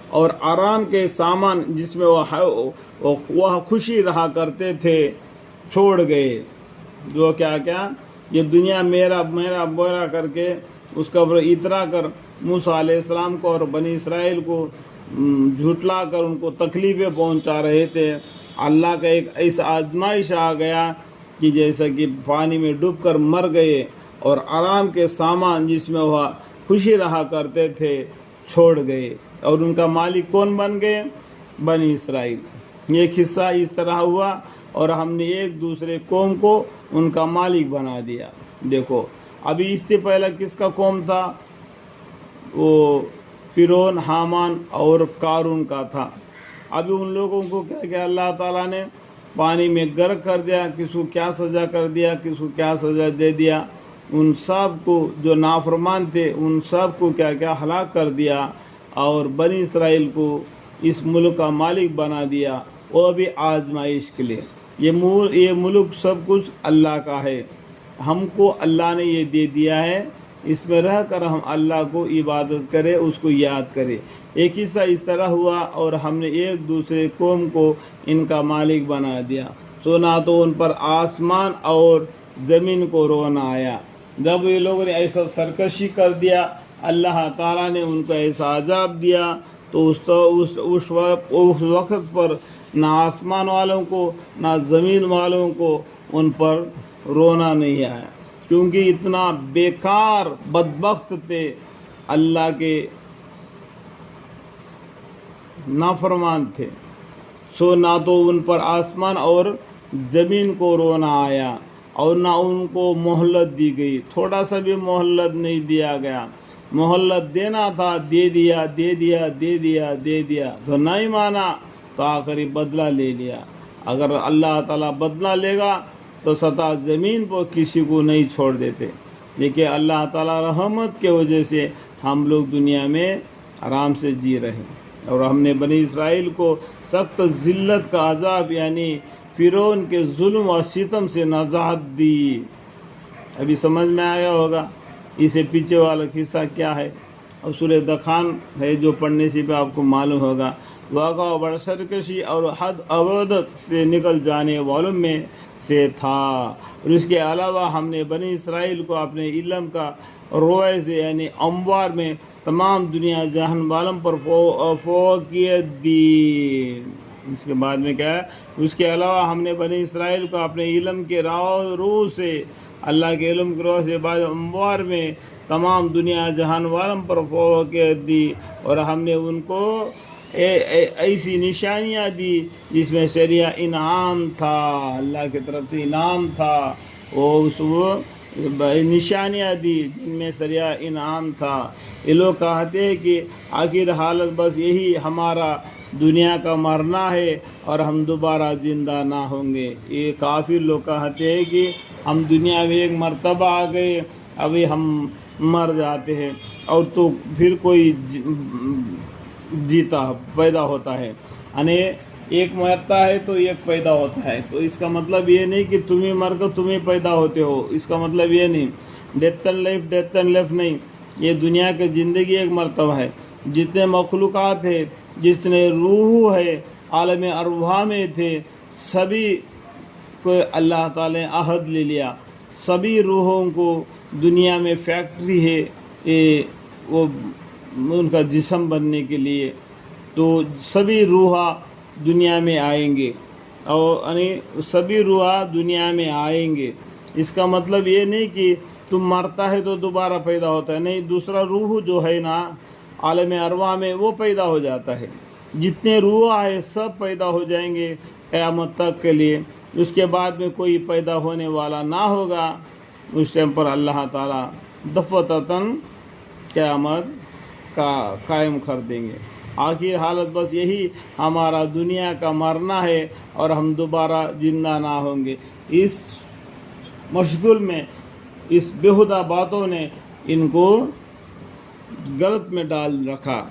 اور آرام کے سامان جس میں وہ خوشی رہا کرتے تھے چھوڑ گئے. جو کیا یہ دنیا میرا میرا میرا کر کے اس کا اترا کر موسیٰ علیہ السلام کو اور بنی اسرائیل کو جھٹلا کر ان کو تکلیفیں پہنچا رہے تھے. اللہ کا ایک ایسا آزمائش آ گیا کہ جیسا کہ پانی میں ڈوب کر مر گئے اور آرام کے سامان جس میں وہ خوشی رہا کرتے تھے چھوڑ گئے. اور ان کا مالک کون بن گئے؟ بنی اسرائیل. ایک حصہ اس طرح ہوا اور ہم نے ایک دوسرے قوم کو ان کا مالک بنا دیا. دیکھو ابھی اس سے پہلے کس کا قوم تھا؟ وہ فرعون، حامان اور قارون کا تھا. ابھی ان لوگوں کو کیا اللہ تعالیٰ نے پانی میں غرق کر دیا. کس کو کیا سزا کر دیا، کس کو کیا سزا دے دیا. ان سب کو جو نافرمان تھے ان سب کو کیا ہلاک کر دیا اور بنی اسرائیل کو اس ملک کا مالک بنا دیا، وہ بھی آزمائش کے لیے. یہ ملک سب کچھ اللہ کا ہے. ہم کو اللہ نے یہ دے دیا ہے، اس میں رہ کر ہم اللہ کو عبادت کرے، اس کو یاد کرے. ایک حصہ اس طرح ہوا اور ہم نے ایک دوسرے قوم کو ان کا مالک بنا دیا. سو نہ تو ان پر آسمان اور زمین کو رونا آیا. جب یہ لوگوں نے ایسا سرکشی کر دیا، اللہ تعالیٰ نے ان کو ایسا عذاب دیا، تو اس وقت پر نہ آسمان والوں کو نہ زمین والوں کو ان پر رونا نہیں آیا، کیونکہ اتنا بیکار بدبخت تھے، اللہ کے نافرمان تھے. سو نہ تو ان پر آسمان اور زمین کو رونا آیا اور نہ ان کو مہلت دی گئی. تھوڑا سا بھی مہلت نہیں دیا گیا. مہلت دینا تھا، دے دیا دے دیا دے دیا دے دیا، تو نہیں مانا تو آخری بدلہ لے لیا. اگر اللہ تعالیٰ بدلہ لے گا تو سطح زمین پر کسی کو نہیں چھوڑ دیتے. لیکن اللہ تعالیٰ رحمت کے وجہ سے ہم لوگ دنیا میں آرام سے جی رہے، اور ہم نے بنی اسرائیل کو سخت ذلت کا عذاب یعنی فرعون کے ظلم و ستم سے نجات دی. ابھی سمجھ میں آیا ہوگا اسے پیچھے والا حصہ کیا ہے. اب سورہ دخان ہے جو پڑھنے سے بھی آپ کو معلوم ہوگا. واقع و بڑا سرکشی اور حد عبادت سے نکل جانے والوں میں سے تھا. اور اس کے علاوہ ہم نے بنی اسرائیل کو اپنے علم کا روئے سے یعنی اموار میں تمام دنیا جہان والوں پر فوقیت دی. اس کے بعد میں کیا ہے؟ اس کے علاوہ ہم نے بنی اسرائیل کو اپنے علم کے روح سے، اللہ کے علم کے روح سے بعض اموار میں تمام دنیا جہان والوں پر فوقیت دی. اور ہم نے ان کو ایسی نشانیاں دی جس میں شریعہ انعام تھا، اللہ کی طرف سے انعام تھا. وہ نشانیاں دی جن میں شریعہ انعام تھا. یہ لوگ کہتے ہیں کہ آخر حالت بس یہی ہمارا دنیا کا مرنا ہے اور ہم دوبارہ زندہ نہ ہوں گے. یہ کافر لوگ کہتے ہیں کہ ہم دنیا میں ایک مرتبہ آ گئے، ابھی ہم مر جاتے ہیں اور تو پھر کوئی جیتا پیدا ہوتا ہے. یعنی ایک مرتا ہے تو ایک پیدا ہوتا ہے. تو اس کا مطلب یہ نہیں کہ تم ہی مر کر تم ہی پیدا ہوتے ہو. اس کا مطلب یہ نہیں. ڈیتھ اینڈ لائف نہیں. یہ دنیا کی زندگی ایک مرتبہ ہے. جتنے مخلوقات ہیں، جتنے روح ہے عالم ارواح میں تھے، سبھی کو اللہ تعالی نے عہد لے لیا. سبھی روحوں کو دنیا میں فیکٹری ہے وہ ان کا جسم بننے کے لیے. تو سبھی روح دنیا میں آئیں گے، اور یعنی سبھی روح دنیا میں آئیں گے. اس کا مطلب یہ نہیں کہ تم مرتا ہے تو دوبارہ پیدا ہوتا ہے. نہیں، دوسرا روح جو ہے نا عالم ارواح میں وہ پیدا ہو جاتا ہے. جتنے روح ہے سب پیدا ہو جائیں گے قیامت تک کے لیے. اس کے بعد میں کوئی پیدا ہونے والا نہ ہوگا. اس ٹائم پر اللہ تعالیٰ دفعتاً قیامت کا قائم کر دیں گے. آخر حالت بس یہی ہمارا دنیا کا مرنا ہے اور ہم دوبارہ زندہ نہ ہوں گے. اس مشغول میں اس بیہودہ باتوں نے ان کو غلط میں ڈال رکھا.